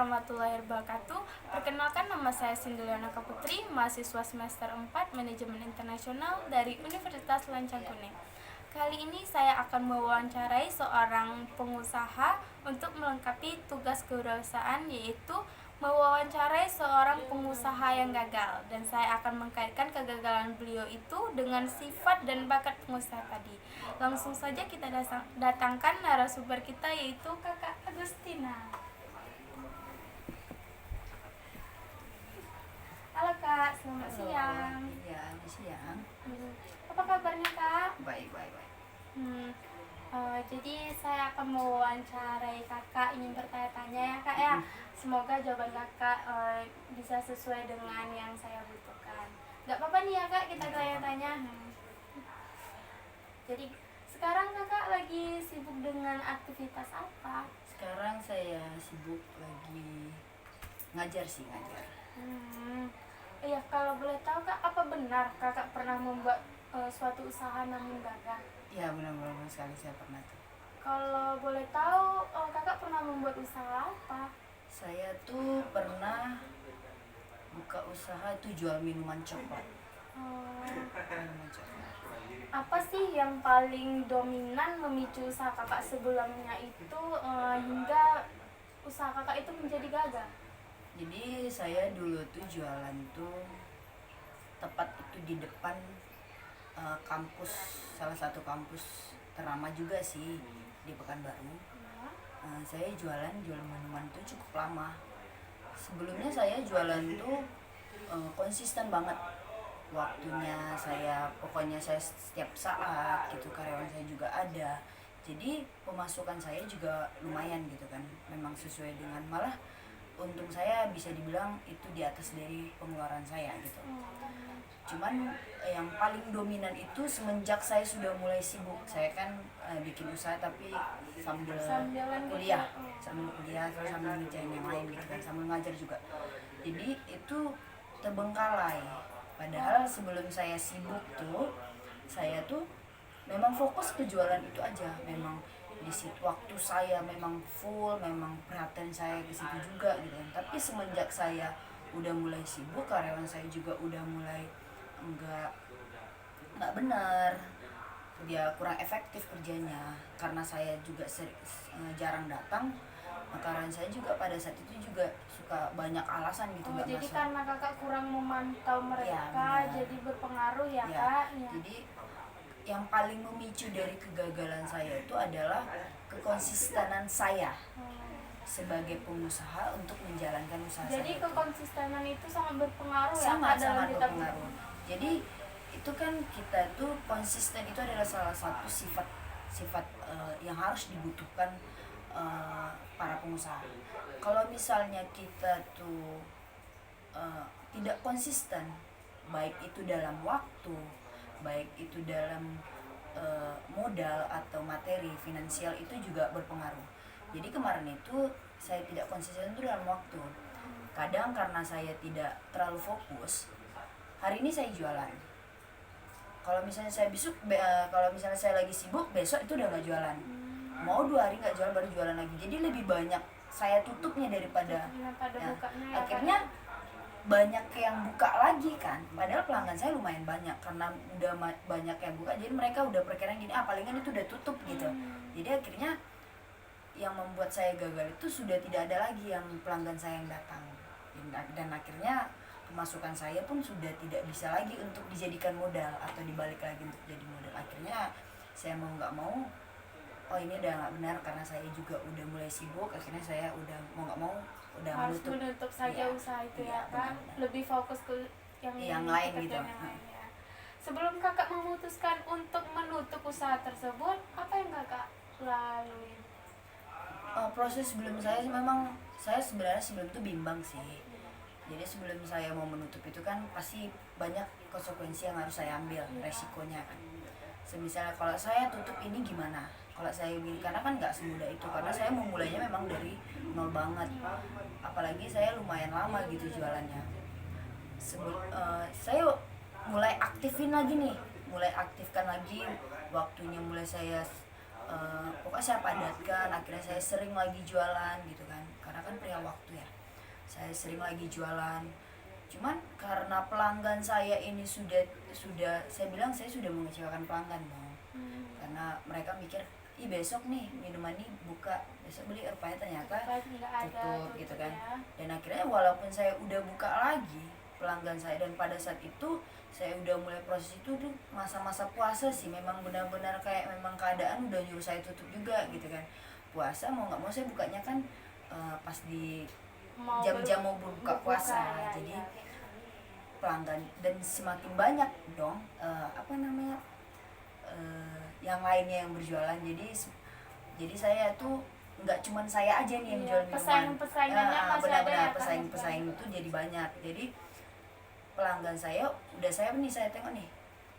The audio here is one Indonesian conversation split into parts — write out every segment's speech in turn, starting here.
warahmatullahi wabarakatuh. Perkenalkan, nama saya Sinduliana Kaputri, mahasiswa semester 4 Manajemen Internasional dari Universitas Lancang Kuning. Kali ini saya akan mewawancarai seorang pengusaha untuk melengkapi tugas kewirausahaan, yaitu mewawancarai seorang pengusaha yang gagal, dan saya akan mengkaitkan kegagalan beliau itu dengan sifat dan bakat pengusaha tadi. Langsung saja kita datangkan narasumber kita, yaitu Kakak Agustina. Halo Kak, selamat siang. Iya, siang. Apa kabarnya Kak? Baik. Jadi saya akan mewawancarai Kakak, ingin bertanya-tanya ya Kak ya. Semoga jawaban Kakak bisa sesuai dengan yang saya butuhkan. Gak apa-apa nih ya Kak, kita tanya-tanya. Jadi sekarang Kakak lagi sibuk dengan aktivitas apa? Sekarang saya sibuk lagi ngajar. Iya, kalau boleh tahu Kak, apa benar Kakak pernah membuat suatu usaha namun gagal? Ya, benar-benar sekali saya pernah tuh. Kalau boleh tahu, Kakak pernah membuat usaha apa? Saya tuh pernah buka usaha tuh jual minuman coklat. Minuman coklat. Apa sih yang paling dominan memicu usaha Kakak sebelumnya itu hingga usaha Kakak itu menjadi gagal? Jadi saya dulu tuh jualan tuh tepat itu di depan kampus, salah satu kampus ternama juga sih di Pekanbaru. Saya jualan minuman tuh cukup lama. Sebelumnya saya jualan tuh konsisten banget waktunya, pokoknya saya setiap saat gitu, karyawan saya juga ada. Jadi pemasukan saya juga lumayan gitu kan, memang sesuai dengan, malah untung saya bisa dibilang itu di atas dari pengeluaran saya gitu. Cuman yang paling dominan itu semenjak saya sudah mulai sibuk. Saya kan bikin usaha tapi sambil kuliah terus sambil ngerjain yang lain gitu kan, sambil ngajar juga. Jadi itu terbengkalai. Padahal sebelum saya sibuk tuh, saya tuh memang fokus ke jualan itu aja. Memang di situ waktu saya memang full, memang perhatian saya ke situ juga gitu kan. Tapi semenjak saya udah mulai sibuk, karyawan saya juga udah mulai nggak benar, dia kurang efektif kerjanya karena saya juga jarang datang. Karyawan saya juga pada saat itu juga suka banyak alasan gitu. Jadi masuk. Karena Kakak kurang memantau mereka, ya, jadi berpengaruh ya Kak ya. Jadi yang paling memicu dari kegagalan saya itu adalah kekonsistenan saya sebagai pengusaha untuk menjalankan usaha saya. Jadi kekonsistenan itu sangat berpengaruh sangat ya Kak, berpengaruh. Jadi itu kan kita tuh konsisten, itu adalah salah satu sifat yang harus dibutuhkan para pengusaha. Kalau misalnya kita tuh tidak konsisten, baik itu dalam waktu, baik itu dalam modal atau materi finansial, itu juga berpengaruh. Jadi kemarin itu saya tidak konsisten itu dalam waktu. Kadang karena saya tidak terlalu fokus, hari ini saya jualan. Kalau misalnya saya lagi sibuk, besok itu udah nggak jualan. Mau 2 hari nggak jualan, baru jualan lagi. Jadi lebih banyak saya tutupnya daripada akhirnya banyak yang buka lagi kan. Padahal pelanggan saya lumayan banyak, karena udah banyak yang buka, jadi mereka udah perkiraan gini, palingan itu udah tutup gitu. Jadi akhirnya yang membuat saya gagal itu sudah tidak ada lagi yang pelanggan saya yang datang, dan akhirnya pemasukan saya pun sudah tidak bisa lagi untuk dijadikan modal atau dibalik lagi untuk jadi modal. Akhirnya saya mau nggak mau, ini udah nggak benar, karena saya juga udah mulai sibuk. Akhirnya saya udah mau nggak mau udah harus menutup saja usaha itu ya Kak. Lebih fokus ke yang lain gitu. Yang lain, ya. Sebelum Kakak memutuskan untuk menutup usaha tersebut, apa yang Kakak lalui? Proses sebelum saya memang, saya sebenarnya sebelum itu bimbang sih. Jadi sebelum saya mau menutup itu kan pasti banyak konsekuensi yang harus saya ambil, resikonya kan. Misalnya kalau saya tutup ini gimana? Kalau saya gini, karena kan nggak semudah itu, karena saya memulainya memang dari nol banget. Apalagi saya lumayan lama gitu jualannya. Saya mulai aktifkan lagi waktunya, mulai saya pokoknya saya padatkan, akhirnya saya sering lagi jualan gitu kan, karena kan pria waktu ya, saya sering lagi jualan. Cuman karena pelanggan saya ini sudah saya bilang saya sudah mengecewakan pelanggan dong, karena mereka mikir ih besok nih minuman ini buka, besok beli, rupanya ternyata Nggak ada tutup gitu kan. ya. Dan akhirnya walaupun saya udah buka lagi pelanggan saya, dan pada saat itu saya udah mulai proses itu tuh masa-masa puasa sih, memang benar-benar kayak memang keadaan udah nyuruh saya tutup juga gitu kan. Puasa mau nggak mau saya bukanya kan pas di jam-jam mau berbuka puasa, ya, jadi ya. pelanggan dan semakin banyak dong yang lainnya yang berjualan. Jadi saya tuh nggak cuman saya aja nih yang jual minuman. Pesaing-pesaingannya masih ada ya, Benar-benar kan? pesaing-pesaing itu jadi banyak. Jadi pelanggan saya udah saya tengok nih,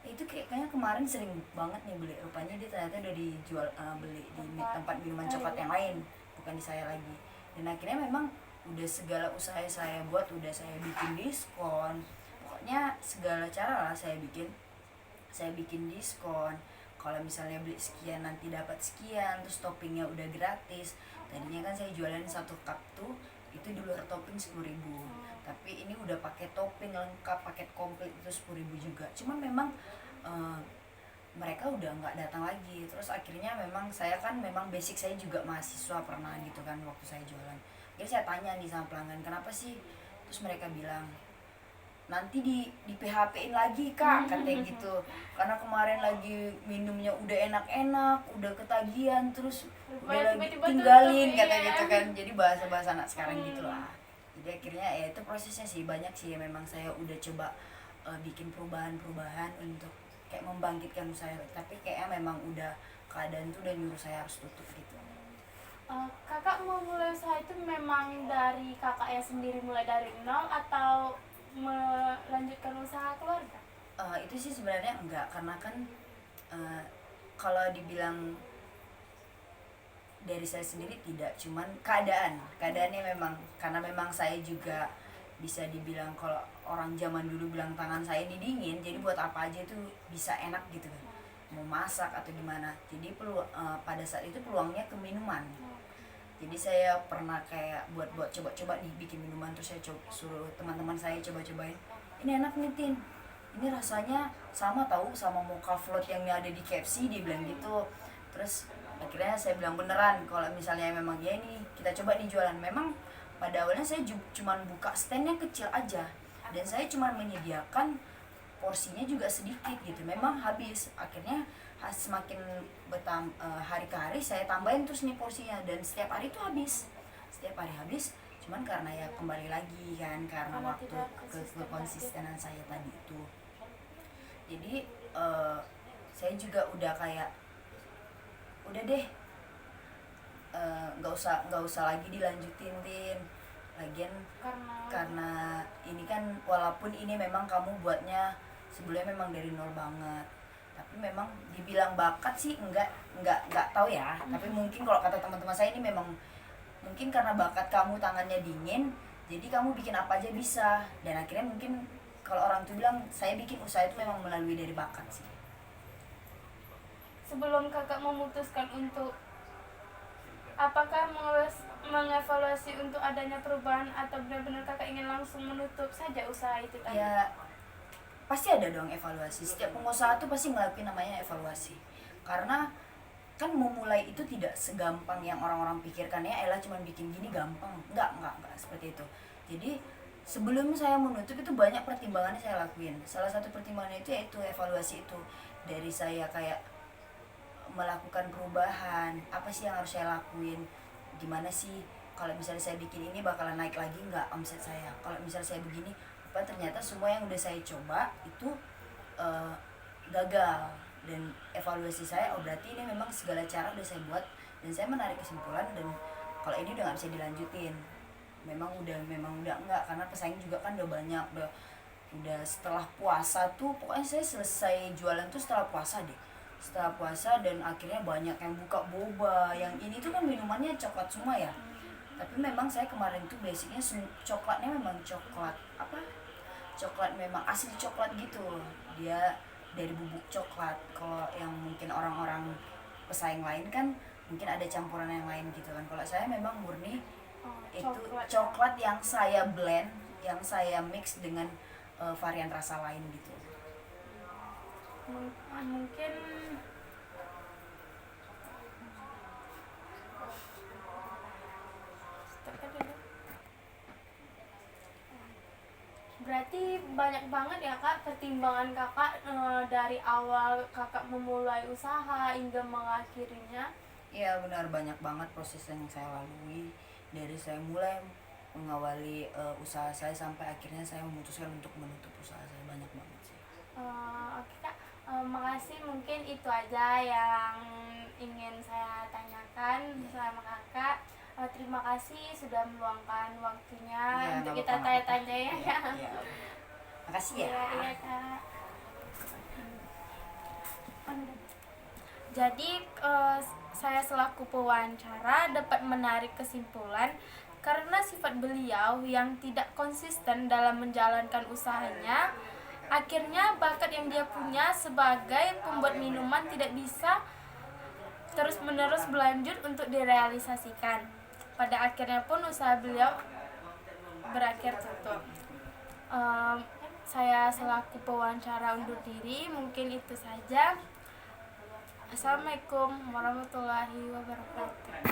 itu kayaknya kemarin sering banget nih beli, rupanya dia ternyata udah dijual beli di tempat minuman coklat yang lain, bukan di saya lagi. Dan akhirnya memang udah segala usaha saya buat, udah saya bikin diskon, pokoknya segala cara lah saya bikin diskon. Kalau misalnya beli sekian nanti dapat sekian, terus toppingnya udah gratis. Tadinya kan saya jualan satu cup tuh itu di luar topping 10.000, tapi ini udah pakai topping lengkap, paket komplit itu 10.000 juga. Cuman memang mereka udah nggak datang lagi. Terus akhirnya memang saya kan memang basic saya juga mahasiswa pernah gitu kan waktu saya jualan. Jadi saya tanya nih sama pelanggan, kenapa sih? Terus mereka bilang, nanti di PHP-in lagi kak, katanya gitu, karena kemarin lagi minumnya udah enak-enak, udah ketagihan, terus udah lagi tinggalin katanya gitu kan. Jadi bahasa anak sekarang gitu lah. Jadi akhirnya ya itu prosesnya sih, banyak sih memang saya udah coba bikin perubahan untuk kayak membangkitkan usaha, tapi kayaknya memang udah keadaan tuh udah nyuruh saya harus tutup gitu. Kakak mau mulai usaha itu memang dari kakaknya sendiri, mulai dari nol, atau melanjutkan usaha keluarga? Itu sih sebenarnya enggak, karena kan kalau dibilang dari saya sendiri tidak, cuman keadaannya memang, karena memang saya juga bisa dibilang kalau orang zaman dulu bilang tangan saya ini dingin, jadi buat apa aja itu bisa enak gitu kan, mau masak atau gimana. Jadi pada saat itu peluangnya ke minuman. Jadi saya pernah kayak buat coba-coba nih bikin minuman, terus saya suruh teman-teman saya coba-cobain. Ini enak nih Tin, ini rasanya sama tahu sama mocha float yang ada di KFC, dia bilang gitu. Terus akhirnya saya bilang beneran kalau misalnya memang ya ini kita coba nih jualan. Memang pada awalnya saya cuma buka standnya kecil aja, dan saya cuma menyediakan porsinya juga sedikit gitu, memang habis. Akhirnya semakin hari ke hari saya tambahin terus nih porsinya, dan setiap hari itu habis. Cuman karena ya kembali lagi kan, karena waktu kekonsistenan saya tadi itu. Jadi saya juga udah kayak udah deh, nggak usah lagi dilanjutin Tin, lagian karena ini kan walaupun ini memang kamu buatnya sebelumnya memang dari nol banget, tapi memang dibilang bakat sih nggak tahu ya. Tapi mungkin kalau kata teman-teman saya ini memang mungkin karena bakat kamu tangannya dingin, jadi kamu bikin apa aja bisa. Dan akhirnya mungkin kalau orang tuh bilang saya bikin usaha itu memang melalui dari bakat sih. Sebelum kakak memutuskan untuk, apakah mengevaluasi untuk adanya perubahan, atau benar-benar kakak ingin langsung menutup saja usaha itu tadi? Ya pasti ada dong evaluasi. Setiap pengusaha tuh pasti ngelakuin namanya evaluasi, karena kan memulai itu tidak segampang yang orang-orang pikirkan, ya elah cuma bikin gini gampang. Enggak seperti itu. Jadi sebelum saya menutup itu banyak pertimbangan yang saya lakuin. Salah satu pertimbangan itu yaitu evaluasi itu. Dari saya kayak melakukan perubahan, apa sih yang harus saya lakuin, gimana sih kalau misalnya saya bikin ini bakalan naik lagi nggak omset saya, kalau misalnya saya begini apa. Ternyata semua yang udah saya coba itu gagal. Dan evaluasi saya, oh berarti ini memang segala cara udah saya buat, dan saya menarik kesimpulan, dan kalau ini udah nggak bisa dilanjutin. Memang udah enggak, karena pesaing juga kan udah banyak. Udah setelah puasa tuh pokoknya saya selesai jualan tuh setelah puasa, dan akhirnya banyak yang buka boba. Yang ini tuh kan minumannya coklat semua ya, tapi memang saya kemarin tuh basicnya coklatnya memang coklat memang asli coklat gitu, dia dari bubuk coklat. Kalau yang mungkin orang-orang pesaing lain kan mungkin ada campuran yang lain gitu kan. Kalau saya memang murni itu Coklat. coklat yang saya blend, yang saya mix dengan varian rasa lain gitu. Mungkin berarti banyak banget ya kak pertimbangan kakak dari awal kakak memulai usaha hingga mengakhirinya. Iya benar, banyak banget proses yang saya lalui dari saya mulai mengawali usaha saya sampai akhirnya saya memutuskan untuk menutup usaha saya, banyak banget sih. Oke kak. Makasih, mungkin itu aja yang ingin saya tanyakan sama kakak. Terima kasih sudah meluangkan waktunya Iya, untuk nggak kita apa-apa, tanya-tanya ya Iya, kak. iya. Makasih ya. Iya iya kak. Jadi saya selaku pewawancara dapat menarik kesimpulan karena sifat beliau yang tidak konsisten dalam menjalankan usahanya, akhirnya bakat yang dia punya sebagai pembuat minuman tidak bisa terus-menerus berlanjut untuk direalisasikan. Pada akhirnya pun usaha beliau berakhir tutup. Saya selaku pewawancara undur diri, mungkin itu saja. Assalamualaikum warahmatullahi wabarakatuh.